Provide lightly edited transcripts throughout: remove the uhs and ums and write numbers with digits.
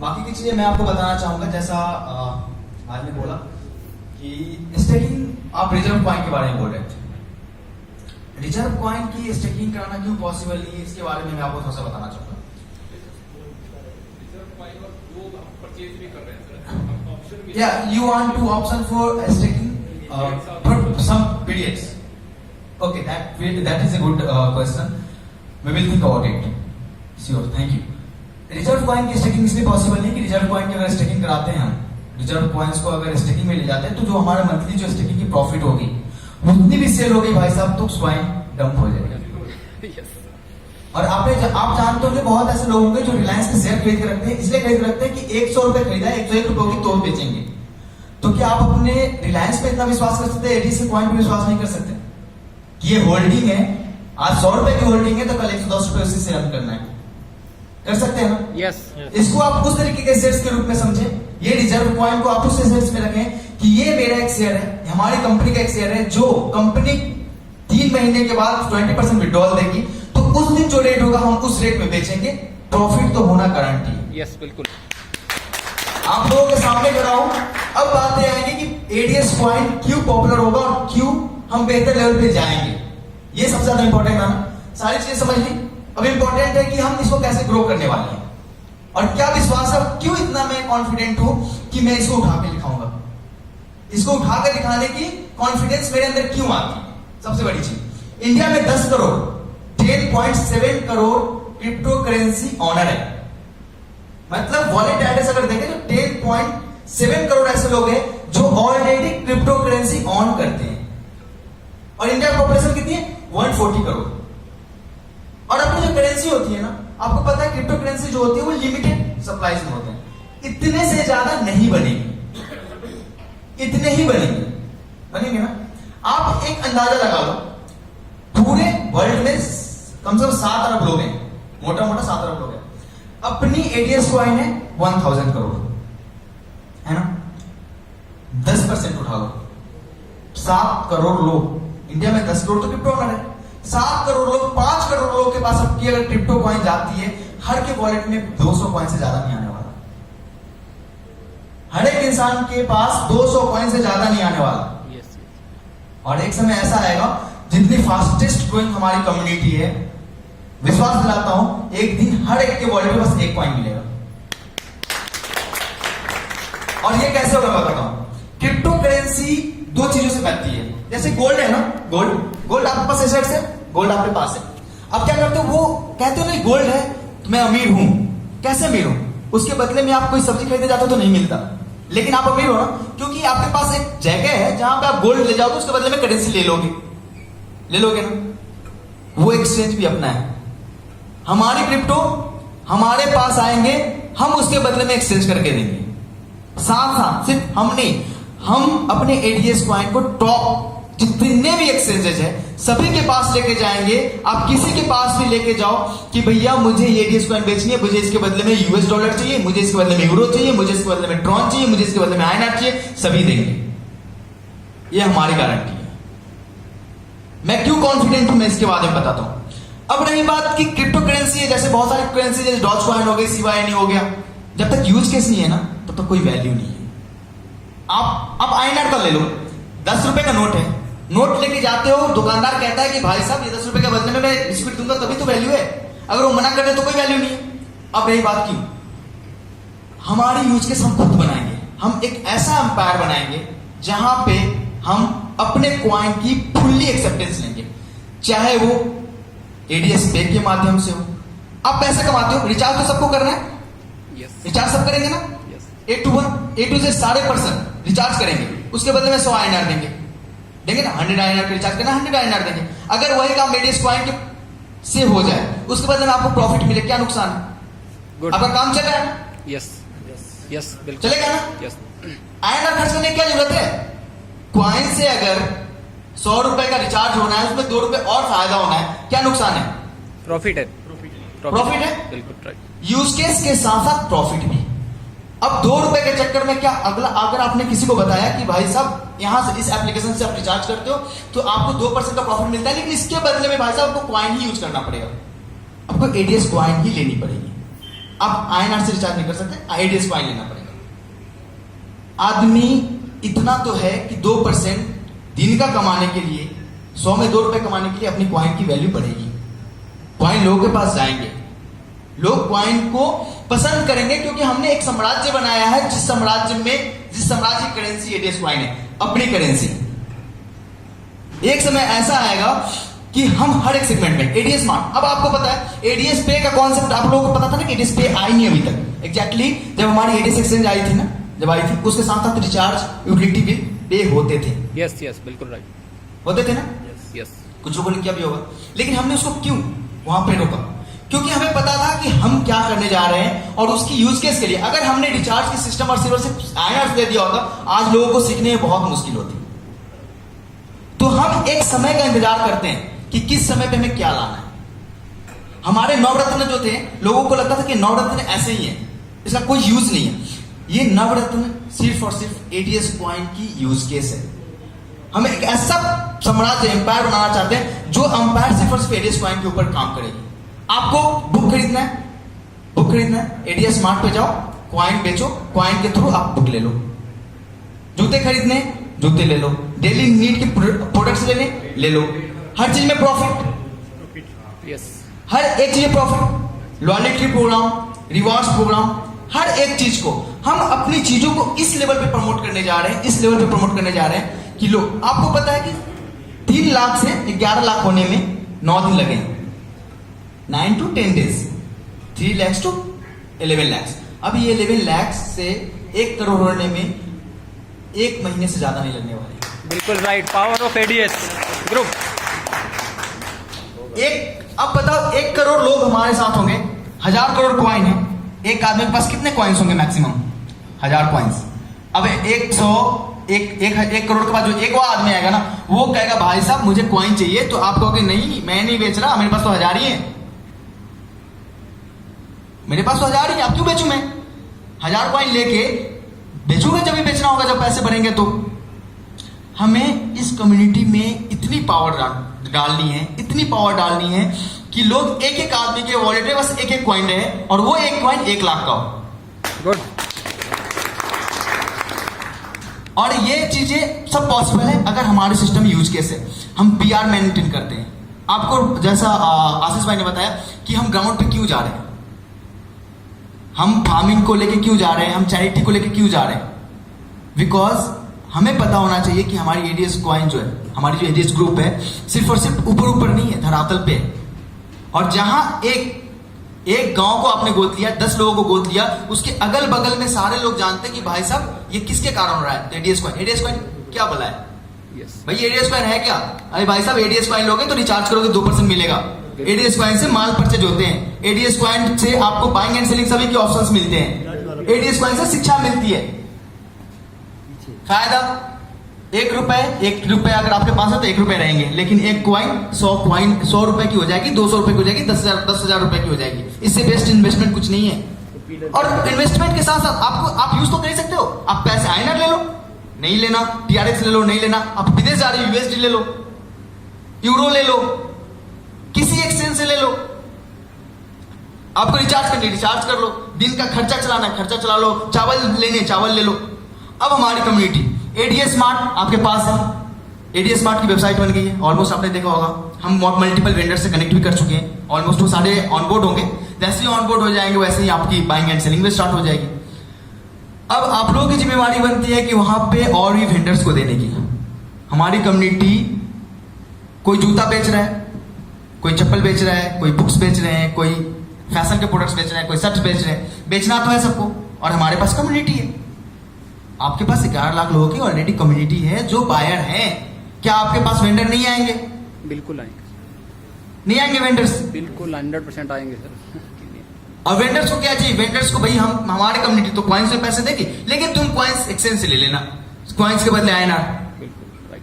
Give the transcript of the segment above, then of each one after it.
बाकी की चीजें मैं आपको बताना चाहूंगा, जैसा आज ने बोला कि स्टेकिंग, आप रिजर्व कॉइन के बारे में बोल रहे थे। रिजर्व कॉइन की स्टेकिंग कराना क्यों पॉसिबल नहीं है, इसके बारे में मैं आपको थोड़ा सा बताना चाहूंगा। Yeah, you want to option for staking for some periods. Okay, that is a good question. We will think about it. Sure, thank you. Reserve coin की स्टेकिंग इसलिए पॉसिबल नहीं कि रिजर्व कॉइन की अगर स्टेकिंग कराते हैं हम, reserve coins को अगर स्टेकिंग में ले जाते हैं तो जो हमारा मंथली जो स्टेकिंग की प्रॉफिट होगी उतनी भी सेल होगी भाई साहब, तो कॉइन डंप हो जाएगा। और आप जानते हो बहुत ऐसे लोग होंगे जो रिलायंस के शेयर खरीद के रखते हैं, इसलिए खरीद के रखते हैं कि 100 रुपए खरीदा है, 101 रुपए की तोड़ बेचेंगे। तो क्या आप अपने रिलायंस पे इतना विश्वास कर सकते हैं, एडीसी कॉइन पे विश्वास नहीं कर सकते कि ये होल्डिंग है, आज 100 रुपए की होल्डिंग है तो कल 110 रुपए उसी से अर्न करना है, कर सकते हैं ना? यस। इसको आप उस तरीके के शेयर्स के रूप में समझे, ये रिजर्व कॉइन को आप उस शेयर्स में रखें कि ये मेरा एक शेयर है, हमारी कंपनी का एक शेयर है, जो कंपनी 3 महीने के बाद 20% विड्रॉल देगी, तो उस दिन जो रेट होगा हम उस रेट में बेचेंगे, प्रॉफिट तो होना गारंटी। यस, बिल्कुल। आप लोगों के सामने खड़ा हूं, अब बातें आएंगी कि एडीएस कॉइन क्यों पॉपुलर होगा और क्यों हम बेहतर लेवल पे जाएंगे। ये सबसे ज्यादा इंपॉर्टेंट है ना, सारी चीजें समझ ली। अब इंपॉर्टेंट है कि हम इसको कैसे ग्रो करने वाले हैं और क्या विश्वास है, क्यों इतना मैं कॉन्फिडेंट हूं कि मैं इसको उठा के दिखाऊंगा, इसको उठाकर दिखाने की कॉन्फिडेंस मेरे अंदर क्यों आती है। सबसे बड़ी चीज, इंडिया में 10 crore 10.7 crore crypto currency owner है, मतलब वॉलेट एड्रेस अगर देखें तो 10.7 करोड़ ऐसे लोग हैं जो ऑलरेडी क्रिप्टो करेंसी ऑन करते हैं। और इंडिया की पॉपुलेशन कितनी है? 140 करोड़। और अपनी जो करेंसी होती है ना, आपको पता है क्रिप्टो करेंसी जो होती है वो लिमिटेड सप्लाईज में होते हैं, इतने से ज्यादा नहीं बनेगी, इतने ही बनेंगे ना। आप एक अंदाजा लगा लो, पूरे वर्ल्ड में कम से कम 7 अरब लोग हैं, मोटा मोटा 7 अरब लोग हैं, अपनी एडीएस कॉइन है 1000 करोड़, है ना? 10% उठा लो, 7 करोड़ लोग, इंडिया में 10 करोड़ तो क्रिप्टो ऑनर है, 7 करोड़ लोग, 5 करोड़ लोगों के पास अब की अगर क्रिप्टो कॉइन जाती है, हर के वॉलेट में 200 कॉइन से ज्यादा नहीं आने वाला, हर एक इंसान के पास 200 कॉइन से ज्यादा नहीं आने वाला। और एक समय ऐसा आएगा, जितनी फास्टेस्ट ग्रोइंग हमारी कम्युनिटी है, विश्वास दिलाता हूं एक दिन हर एक के वॉलेट में बस 1 कॉइन मिलेगा। और ये कैसे होगा बताता हूं। क्रिप्टो करेंसी 2 चीजों से बनती है, जैसे गोल्ड है ना, गोल्ड आपके पास एसेट्स है, गोल्ड आपके पास है। अब क्या करते हो, वो कहते हो नहीं गोल्ड है तो मैं अमीर हूं, कैसे अमीर हूं? उसके बदले में आप कोई सब्जी खरीदने जाते हो तो नहीं मिलता, लेकिन आप अमीर हो ना, क्योंकि आपके पास एक जगह है जहां पे आप गोल्ड ले जाओगे, उसके बदले में करेंसी ले लोगे ना। वो एक्सचेंज भी अपना है, हमारी क्रिप्टो हमारे पास आएंगे, हम उसके बदले में एक्सचेंज करके देंगे। साथ सिर्फ हम नहीं, हम अपने एडीएस कॉइन को टॉप जितने भी एक्सचेंजेस है सभी के पास लेके जाएंगे। आप किसी के पास भी लेके जाओ कि भैया मुझे ये एडीएस कॉइन बेचनी है, मुझे इसके बदले में यूएस डॉलर चाहिए, मुझे इसके बदले में यूरो चाहिए, मुझे इसके बदले में ट्रॉन चाहिए, मुझे इसके बदले में आईएनआर चाहिए, सभी देंगे। ये हमारी गारंटी है। मैं क्यों कॉन्फिडेंट हूं मैं इसके बारे में बताता हूं। अब रही बात कि क्रिप्टो करेंसी है, जैसे बहुत सारी करेंसी, जैसे डॉज कॉइन हो गई, CYN हो गया, जब तक यूज केस नहीं है ना तब तक कोई वैल्यू नहीं है। आप आईएनआर का ले लो, 10 रुपए का नोट है, नोट लेके जाते हो, दुकानदार कहता है कि भाई साहब ये 10 रुपए के बदले में मैं बिस्कुट दूंगा तभी तो वैल्यू है, अगर वो मना कर दे तो कोई वैल्यू नहीं है। अब रही बात क्यों, हमारी यूज केस हम खुद बनाएंगे, हम एक ऐसा एम्पायर बनाएंगे जहां पे हम अपने कॉइन की फुल्ली एक्सेप्टेंस लेंगे, चाहे वो एडीएस पे के माध्यम से हो। आप पैसे कमाते हो, रिचार्ज तो सबको करना है, रिचार्ज सब करेंगे ना, A to Z सारे पर्सन रिचार्ज करेंगे, उसके बदले में 100 आईएनआर देंगे ना, 100 आईएनआर का रिचार्ज करना, 100 आईएनआर देंगे। अगर वही काम एडीएस कॉइन के से हो जाए, उसके बदले में आपको प्रॉफिट मिले, क्या नुकसान है? आपका काम चल रहा है, यस बिल्कुल चलेगा ना। यस। आईएनआर खर्च करने की क्या जरूरत है? कॉइन से अगर 100 रुपए का रिचार्ज होना है, उसमें 2 रुपए और फायदा होना है, क्या नुकसान है? प्रॉफिट है, बिल्कुल राइट। यूज केस के साथ साथ प्रॉफिट भी। अब 2 रुपए के चक्कर में क्या अगर आपने किसी को बताया कि भाई साहब यहां से इस एप्लीकेशन से आप रिचार्ज करते हो तो आपको 2% का प्रॉफिट मिलता है, लेकिन इसके बदले में भाई साहब आपको कॉइन ही यूज करना पड़ेगा, आपको एडीएस कॉइन ही लेनी पड़ेगी। आप INR से रिचार्ज नहीं कर सकते, एडीएस कॉइन लेना पड़ेगा। आदमी इतना तो है कि 2% दिन का कमाने के लिए, 100 में 2 रुपए कमाने के लिए अपनी कॉइन की वैल्यू बढ़ेगी। कॉइन लोगों के पास जाएंगे, लोग कॉइन को पसंद करेंगे, क्योंकि हमने एक साम्राज्य बनाया है जिस साम्राज्य की करेंसी एडीएस कॉइन है, अपनी करेंसी। एक समय ऐसा आएगा कि हम हर एक सेगमेंट में एडीएस स्मार्ट, अब आपको पता है एडीएस पे का कॉन्सेप्ट आप लोगों को पता था ना कि एडीएस पे आई नहीं अभी तक। एग्जैक्टली जब हमारी एडीएस एक्सचेंज आई थी ना, जब आई थी उसके साथ साथ रिचार्ज यूटिलिटी बिल पे होते थे। यस यस बिल्कुल राइट। होते थे ना? यस। कुछ लोगों ने किया भी होगा, लेकिन हमने उसको क्यों वहां पे रोका? क्योंकि हमें पता था कि हम क्या करने जा रहे हैं और उसकी यूज केस के लिए अगर हमने रिचार्ज की सिस्टम और सिर्फ INR दे दिया होता, आज लोगों को सीखने में बहुत मुश्किल होती। तो हम एक समय का इंतजार करते हैं कि किस समय पे हमें क्या लाना है। हमारे नवरत्न जो थे, लोगों को लगता था कि नवरत्न ऐसे ही है, इसका कोई यूज नहीं है। ये नवरत्न सिर्फ और सिर्फ एडीएस कॉइन की यूज केस है। हम एक ऐसा साम्राज्य एम्पायर बनाना चाहते हैं जो एम्पायर सिर्फ और सिर्फ एडीएस कॉइन के ऊपर काम करेगी। आपको बुक खरीदना है, एडीएस स्मार्ट पे जाओ, कॉइन बेचो, कॉइन के थ्रू आप बुक ले लो। जूते खरीदने, जूते ले लो। डेली नीड के प्रोडक्ट्स लेने, ले लो। हर चीज में प्रॉफिट, यस। हर एक चीज में profit. Loyalty program, rewards program, हर एक चीज को हम अपनी चीजों को इस लेवल पे प्रमोट करने जा रहे हैं, कि लोग, आपको पता है कि 3 लाख से 11 लाख होने में 9 दिन लगे, 9 to 10 days, 3 lakhs to 11 lakhs। अब ये 11 lakhs से 1 करोड़ होने में 1 महीने से ज्यादा नहीं लगने वाले। बिल्कुल right. Power of ADS group. अब बताओ, 1 करोड़ लोग हमारे साथ होंगे, 1000 करोड़ कॉइन है। एक आदमी के पास कितने कॉइन्स होंगे? Maximum 1000 coins. अब 1 करोड़ के बाद जो एक वो आदमी आएगा ना, वो कहेगा भाई साहब मुझे कॉइन चाहिए, तो आप कहोगे नहीं मैं नहीं बेच रहा, मेरे पास तो 1000 ही है, मेरे पास तो 1000 ही है, अब क्यों बेचूं मैं? 1000 कॉइन लेके बेचूंगा जब भी बेचना होगा, जब पैसे बढ़ेंगे। तो हमें इस कम्युनिटी में इतनी पावर डालनी है कि लोग एक आदमी के वॉलेट में बस एक कॉइन रहे, और वो एक कॉइन 1 लाख का हो। गुड। और ये चीजें सब पॉसिबल है अगर हमारे सिस्टम यूज केस है, हम PR मेंटेन करते हैं। आपको जैसा आशीष भाई ने बताया कि हम ग्राउंड पे क्यों जा रहे हैं, हम फार्मिंग को लेके क्यों जा रहे हैं, हम चैरिटी को लेके क्यों जा रहे हैं। बिकॉज हमें पता होना चाहिए कि हमारी एडीएस कॉइन जो है, हमारी जो एडीएस ग्रुप है, सिर्फ और सिर्फ ऊपर नहीं है, धरातल पे है। और जहां एक गांव को आपने गोद लिया, 10 लोगों को गोद लिया, उसके अगल बगल में सारे लोग जानते हैं कि भाई साहब ये किसके कारण हो रहा है। एडीएस कॉइन क्या भला है? यस भाई एडीएस कॉइन है क्या? अरे भाई साहब एडीएस कॉइन लोगे तो रिचार्ज करोगे 2% मिलेगा। एडीएस कॉइन से माल परचेज होते हैं, एडीएस कॉइन से आपको बाइंग एंड सेलिंग सभी के ऑप्शंस मिलते हैं, एडीएस कॉइन से शिक्षा मिलती है। फायदा 1 रुपए अगर आपके पास है तो 1 रुपए रहेंगे, लेकिन एक कॉइन 100 रुपए की हो जाएगी, 200 रुपए की हो जाएगी, 10,000 रुपए की हो जाएगी। इससे बेस्ट इन्वेस्टमेंट कुछ नहीं है। और इन्वेस्टमेंट के साथ साथ आप यूज तो कर सकते हो। आप पैसे INR ले लो, नहीं लेना, TRX ले लो, नहीं लेना, आप विदेश जा रहे हो USD ले लो, यूरो ले लो, किसी एक्सचेंज से ले लो। आपको रिचार्ज करनी, रिचार्ज कर लो, दिन का खर्चा चलाना, खर्चा चला लो, चावल लेने, चावल ले लो। अब हमारी कम्युनिटी एडीएस स्मार्ट आपके पास है, एडीएस स्मार्ट की वेबसाइट बन गई है, ऑलमोस्ट आपने देखा होगा। हम मल्टीपल वेंडर से कनेक्ट भी कर चुके हैं, ऑलमोस्ट वो सारे ऑनबोर्ड होंगे। जैसे ही ऑनबोर्ड हो जाएंगे वैसे ही आपकी बाइंग एंड सेलिंग भी स्टार्ट हो जाएगी। अब आप लोगों की जिम्मेवारी बनती है कि वहां पे और भी वेंडर्स को देने की। हमारी कम्युनिटी, कोई जूता बेच रहा है, कोई चप्पल बेच रहा है, कोई बुक्स बेच रहे हैं, कोई फैशन के प्रोडक्ट्स बेच रहे हैं, कोई शर्ट्स बेच रहे हैं। बेचना तो है सबको, और हमारे पास कम्युनिटी है। आपके पास 11 लाख लोगों की ऑलरेडी कम्युनिटी है जो बायर हैं। क्या आपके पास वेंडर नहीं आएंगे? बिल्कुल आएंगे, नहीं आएंगे वेंडर्स? बिल्कुल 100% आएंगे सर। और वेंडर्स को क्या चाहिए? वेंडर्स को भाई हम, हमारे कम्युनिटी तो कॉइन्स में पैसे देगी, लेकिन तुम कॉइन्स एक्सचेंज से ले लेना, कॉइन्स के बदले INR। बिल्कुल राइट।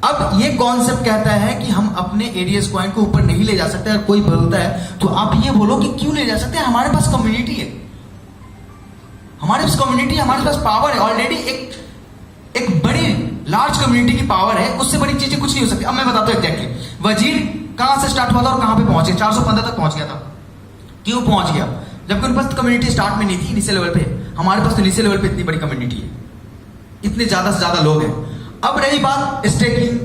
अब ये कॉन्सेप्ट कहता है कि हम अपने एडीएस कॉइन को ऊपर नहीं ले जा सकते। अगर कोई बोलता है तो आप ये बोलो कि क्यों ले जा सकते हैं, हमारे पास कम्युनिटी है, हमारे पास कम्युनिटी, हमारे पास पावर है ऑलरेडी। एक बड़ी लार्ज कम्युनिटी की पावर है, उससे बड़ी चीजें कुछ नहीं हो सकती। अब मैं बताता हूं एग्जैक्टली वजीर कहां से स्टार्ट हुआ था और कहां पे पहुंचे। 415 तक पहुंच गया था। क्यों पहुंच गया? जबकि उनके पास कम्युनिटी स्टार्ट में नहीं थी, इनिशियल लेवल पे। हमारे पास तो इनिशियल लेवल पे इतनी बड़ी कम्युनिटी है, इतने ज्यादा से ज्यादा लोग हैं। अब रही बात स्टेकिंग,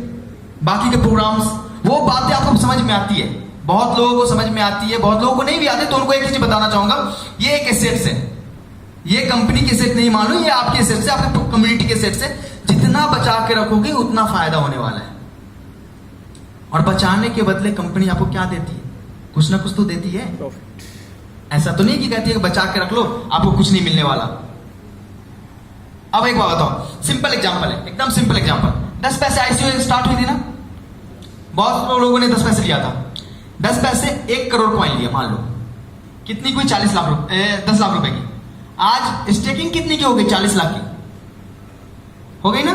बाकी के प्रोग्राम्स, वो बातें आपको समझ में आती है, बहुत लोगों को समझ में आती है, बहुत लोगों को नहीं भी आती। तो उनको एक चीज बताना चाहूंगा, ये एक एसेट्स है, ये कंपनी के सेट नहीं मानो, ये आपके सेट से, आपके कम्युनिटी के सेट से। जितना बचा के रखोगे उतना फायदा होने वाला है। और बचाने के बदले कंपनी आपको क्या देती है? कुछ ना कुछ तो देती है। प्रॉफिट। ऐसा तो नहीं कि कहती है कि बचा के रख लो, आपको कुछ नहीं मिलने वाला। अब एक बात बताओ, सिंपल एग्जांपल है, एकदम सिंपल एग्जांपल। 10 पैसे आईसीयू स्टार्ट हुई थी ना, बहुत लोगों ने 10 पैसे लिया था। 10 पैसे 1 करोड़ कॉइन लिया, मान लो कितनी कोई 40 लाख रुपए, 10 लाख रुपए की। आज स्टेकिंग कितनी की हो गई? 40 लाख की हो गई ना,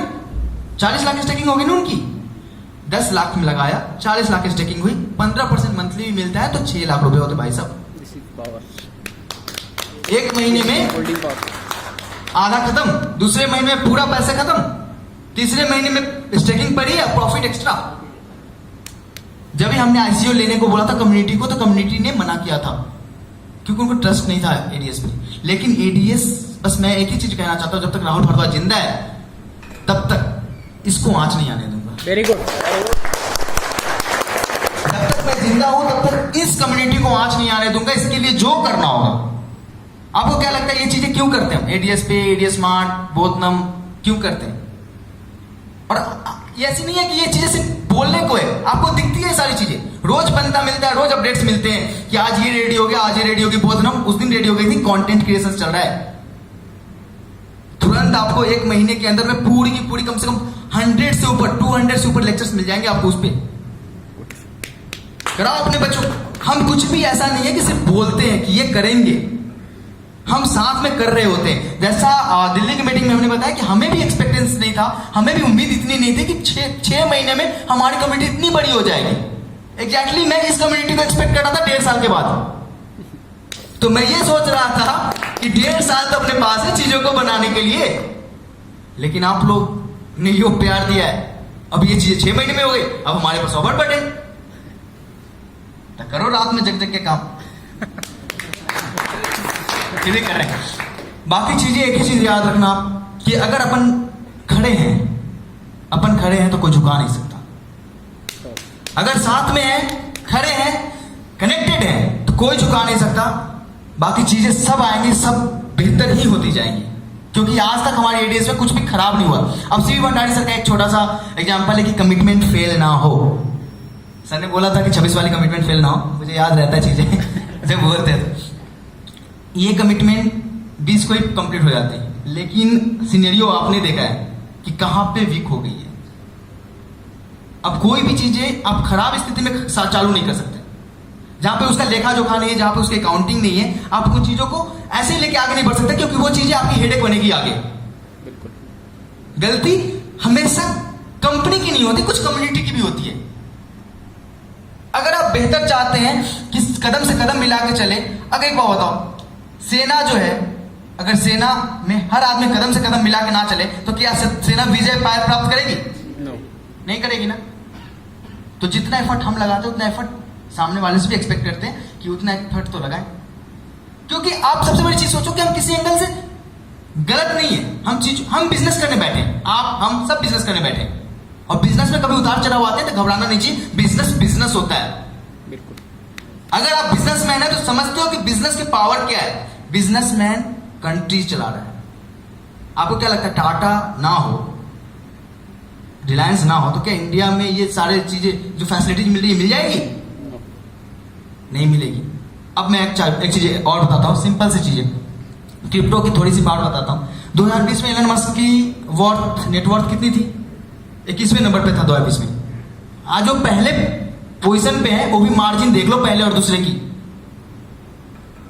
40 लाख स्टेकिंग हो गई ना उनकी। 10 लाख में लगाया, 40 लाख स्टेकिंग हुई, 15% मंथली भी मिलता है तो 6 लाख रुपए होते भाई साहब। This is power. एक महीने में होल्डिंग पावर। आधा खत्म, दूसरे महीने में पूरा पैसा खत्म, तीसरे महीने में स्टेकिंग पड़ी है, प्रॉफिट एक्स्ट्रा। जब भी हमने आईसीयू लेने को बोला था कम्युनिटी को, तो कम्युनिटी ने मना किया था क्योंकि उनको ट्रस्ट नहीं था एडीएस पे। लेकिन एडीएस, बस मैं एक ही चीज कहना चाहता हूं, जब तक राहुल भारद्वाज जिंदा है तब तक इसको आंच नहीं आने दूंगा। Very good. जब तक मैं जिंदा हूं तब तक इस कम्युनिटी को आंच नहीं आने दूंगा। इसके लिए जो करना होगा, आपको क्या लगता है ये चीजें क्यों करते हैं? एडीएस पे, एडीएस स्मार्ट, बोधनम क्यों करते हैं? और ये ऐसी नहीं है कि ये चीजें सिर्फ बोलने को है, आपको दिखती है ये सारी चीजें, रोज बनता मिलता है, रोज अपडेट्स मिलते हैं कि आज ये रेडी हो गया, आज ये रेडी होगी बोधनम, उस दिन रेडी हो गई थी। कंटेंट क्रिएशन चल रहा है, तुरंत आपको 1 महीने के अंदर में पूरी की पूरी कम से कम 100 से ऊपर, 200 से ऊपर लेक्चर्स मिल जाएंगे आपको। उस पर कराओ अपने बच्चों। हम कुछ भी ऐसा नहीं है कि सिर्फ बोलते हैं कि ये करेंगे, हम साथ में कर रहे होते हैं। जैसा दिल्ली की मीटिंग में हमने बताया कि हमें भी एक्सपेक्टेंस नहीं था, हमें भी उम्मीद इतनी नहीं थी कि 6 महीने में हमारी कम्युनिटी इतनी बड़ी हो जाएगी। एग्जैक्टली मैं इस कम्युनिटी को एक्सपेक्ट कर रहा था 1.5 साल के बाद। तो मैं ये सोच रहा था कि 1.5 साल तो अपने पास है चीजों को बनाने के लिए, लेकिन आप लोग ने यो प्यार दिया है। अब ये चीजें 6 महीने में हो गई, अब हमारे पास ओवर बर्डन। तो करो रात में जग जग के काम चीजें कर रहे हैं। बाकी चीजें, एक ही चीज याद रखना कि अगर अपन खड़े हैं तो कोई झुका नहीं सकता। अगर साथ में है, खड़े हैं, कनेक्टेड हैं, तो कोई झुका नहीं सकता। बाकी चीजें सब आएंगी, सब बेहतर ही होती जाएंगी, क्योंकि आज तक हमारे एडीएस में कुछ भी खराब नहीं हुआ। अब सीवी भंडारी सर का एक छोटा सा एग्जांपल है कि कमिटमेंट फेल ना हो। सर ने बोला था कि 26 वाली कमिटमेंट फेल ना हो, मुझे याद रहता है चीजें जब बोलते हैं। ये कमिटमेंट 20 को ही कंप्लीट हो जाती है, लेकिन सिनेरियो आपने देखा है कि कहां पे वीक हो गई है। अब कोई भी चीजें आप खराब स्थिति में चालू नहीं कर सकते, जहां पे उसका लेखा जोखा नहीं है, जहां पे उसकी अकाउंटिंग नहीं है। आप उन चीजों को ऐसे ही लेके आगे नहीं बढ़ सकते, क्योंकि वो चीजें आपकी हेडेक बनेगी आगे। बिल्कुल। गलती हमेशा कंपनी की नहीं होती, कुछ कम्युनिटी की भी होती है। अगर आप बेहतर चाहते हैं कि कदम से कदम मिला के चले, अगर एक बात बताओ, सेना जो है, अगर सेना में हर आदमी कदम से कदम मिला के ना चले तो क्या सेना विजय प्राप्त करेगी? नो, नहीं करेगी ना। तो जितना एफर्ट हम लगाते हैं उतना एफर्ट सामने वाले से भी एक्सपेक्ट करते हैं कि उतना एफर्ट तो लगाएं। क्योंकि आप सबसे बड़ी चीज सोचो कि हम किसी एंगल से गलत नहीं है, हम बिजनेस करने बैठे हैं, हम सब बिजनेस करने बैठे हैं। और बिजनेस में कभी उतार चढ़ाव आते हैं तो घबराना नहीं चाहिए, बिजनेस होता है। बिल्कुल। अगर आप बिजनेसमैन है तो समझते हो कि बिजनेस की पावर क्या है। बिजनेसमैन कंट्री चला रहा है। आपको क्या लगता है, टाटा ना हो, रिलायंस ना हो, तो क्या इंडिया में ये सारे चीजें जो फैसिलिटीज मिल रही है मिल जाएगी? नहीं मिलेगी। अब मैं एक चीज और बताता हूं, सिंपल सी चीजें, क्रिप्टो की थोड़ी सी बात बताता हूं। 2020 में एलन मस्क की नेटवर्थ कितनी थी? 21वें नंबर पे था 2020 में। आज जो पहले पोजीशन पे है, वो भी मार्जिन देख लो पहले और दूसरे की।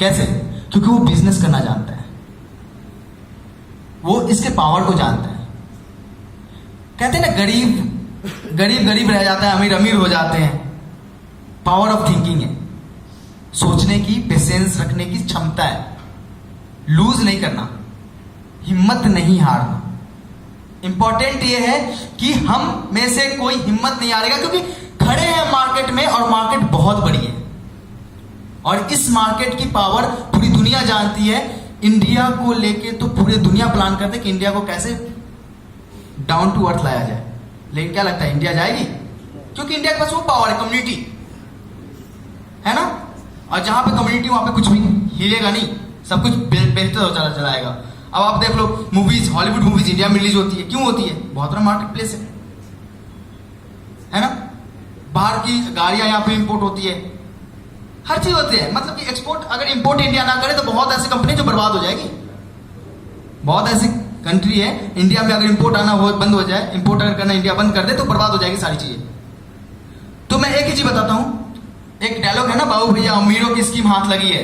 कैसे? क्योंकि वो बिजनेस करना जानता है, वो इसके पावर को जानता है। कहते हैं ना, गरीब रह जाता है, अमीर अमीर हो जाते हैं। पावर ऑफ थिंकिंग है, सोचने की, पेशेंस रखने की क्षमता है, लूज नहीं करना, हिम्मत नहीं हारना। इंपॉर्टेंट ये है कि हम में से कोई हिम्मत नहीं हारेगा, क्योंकि खड़े हैं मार्केट में और मार्केट बहुत बड़ी है। और इस मार्केट की पावर पूरी दुनिया जानती है। इंडिया को लेके तो पूरी दुनिया प्लान करते कि इंडिया को कैसे डाउन टू अर्थ लाया जाए, लेकिन क्या लगता है इंडिया जाएगी? क्योंकि इंडिया के पास वो पावर है, कम्युनिटी है ना। और जहां पे कम्युनिटी वहां पे कुछ भी हिलेगा नहीं, सब कुछ बेहतर हो चलाएगा। अब आप देख लो मूवीज, हॉलीवुड मूवीज इंडिया में रिलीज होती है, क्यों होती है? बहुत बड़ा मार्केट प्लेस है ना। बाहर की गाड़ियां यहाँ पे इंपोर्ट होती है, हर चीज होती है। मतलब कि एक्सपोर्ट, अगर इंपोर्ट इंडिया ना करे तो बहुत ऐसी कंपनी जो बर्बाद हो जाएगी। बहुत ऐसी कंट्री है इंडिया में, अगर इंपोर्ट आना हो बंद हो जाए, इंपोर्ट अगर करना इंडिया बंद कर दे तो बर्बाद हो जाएगी सारी चीजें। तो मैं एक ही चीज बताता हूं, एक डायलॉग है ना, बाबू भैया अमीरों की स्कीम हाथ लगी है,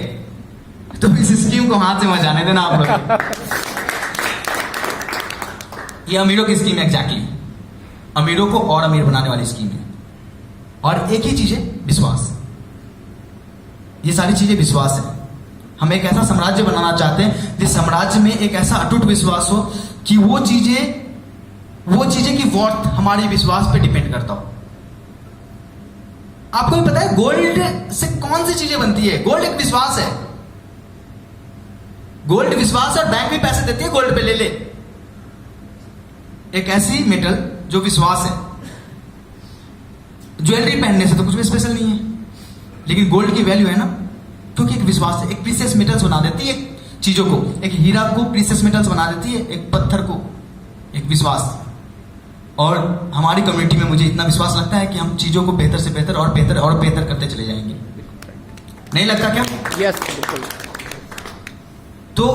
तो इस स्कीम को हाथ से मत जाने देना आप लोग। ये अमीरों की स्कीम है, एग्जैक्टली अमीरों को और अमीर बनाने वाली स्कीम है। और एक ही चीज है, विश्वास। ये सारी चीजें विश्वास है। हम एक ऐसा साम्राज्य बनाना चाहते हैं जिस साम्राज्य में एक ऐसा अटूट विश्वास हो कि वो चीजें की वर्थ हमारे विश्वास पे डिपेंड करता हो। आपको भी पता है गोल्ड से कौन सी चीजें बनती है? गोल्ड एक विश्वास है। गोल्ड विश्वास है, और बैंक भी पैसे देती है गोल्ड पे, ले ले। एक ऐसी मेटल जो विश्वास है। ज्वेलरी पहनने से तो कुछ भी स्पेशल नहीं है, लेकिन गोल्ड की वैल्यू है ना, क्योंकि एक विश्वास है। एक प्रीशियस मेटल्स बना देती है चीजों को, एक हीरा को प्रीशियस मेटल्स बना देती है, एक पत्थर को एक विश्वास। और हमारी कम्युनिटी में मुझे इतना विश्वास लगता है कि हम चीजों को बेहतर से बेहतर और बेहतर और बेहतर करते चले जाएंगे। नहीं लगता क्या? यस, बिल्कुल। तो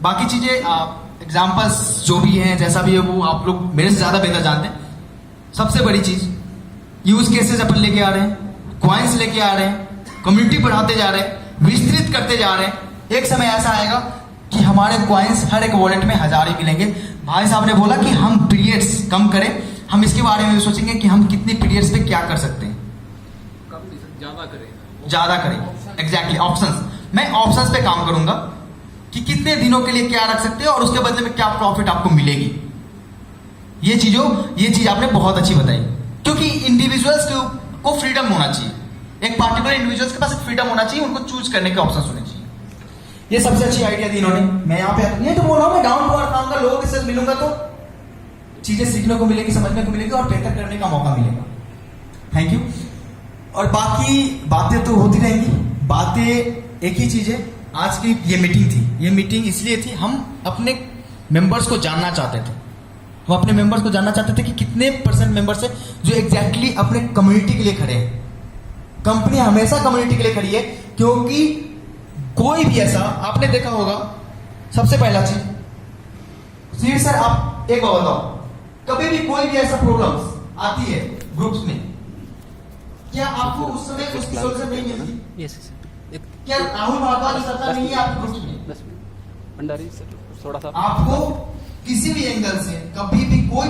बाकी चीजें एग्जाम्पल्स जो भी हैं, जैसा भी है, वो आप लोग मेरे से ज्यादा बेहतर जानते हैं। सबसे बड़ी चीज, यूज केसेस अपन लेके आ रहे हैं, क्वाइंस लेके आ रहे हैं, कम्युनिटी बढ़ाते जा रहे हैं, विस्तृत करते जा रहे हैं। एक समय ऐसा आएगा कि हमारे क्वाइंस हर एक वॉलेट में 1000 ही मिलेंगे। भाई साहब ने बोला कि हम पीरियड्स कम करें, हम इसके बारे में सोचेंगे कि हम कितनी पीरियड्स पे क्या कर सकते हैं। ज्यादा करें, एग्जैक्टली। ऑप्शंस, मैं ऑप्शंस पे काम करूंगा कि कितने दिनों के लिए क्या रख सकते हैं और उसके बदले में क्या प्रॉफिट आपको मिलेगी। ये चीज आपने बहुत अच्छी बताई, क्योंकि इंडिविजुअल्स को फ्रीडम होना चाहिए। एक पार्टिकुलर इंडिविजुअल्स के पास एक फ्रीडम होना चाहिए, उनको चूज करने के ऑप्शन होने चाहिए। ये सबसे अच्छी आइडिया दी इन्होंने। मैं यहाँ पे ये तो बोल रहा हूँ, मैं डाउन टू अर्थ आऊंगा, लोगों के साथ मिलूंगा तो चीजें सीखने को मिलेगी, समझने को मिलेगी और बेहतर करने का मौका मिलेगा। Thank you. और बाकी बातें तो होती रहेंगी। बातें एक ही चीज है, आज की ये मीटिंग थी, ये मीटिंग इसलिए थी, हम अपने मेंबर्स को जानना चाहते थे। हम अपने मेंबर्स को जानना चाहते थे कि कितने % मेंबर्स है जो एग्जैक्टली अपने कम्युनिटी के लिए खड़े हैं। कंपनी हमेशा कम्युनिटी के लिए खड़ी है, क्योंकि कोई भी ऐसा आपने देखा होगा। सबसे पहला चीज, सीड सर आप एक बात बताओ, कभी भी कोई भी ऐसा प्रॉब्लम्स आती है ग्रुप्स में, क्या आपको उस समय उसकी सोल्यूशन नहीं मिलती? यस, क्या राहुल भारद्वाज सरकार नहीं है आपके ग्रुप में? 10 मिनट भंडारी सर, थोड़ा सा आपको किसी भी एंगल से कभी भी कोई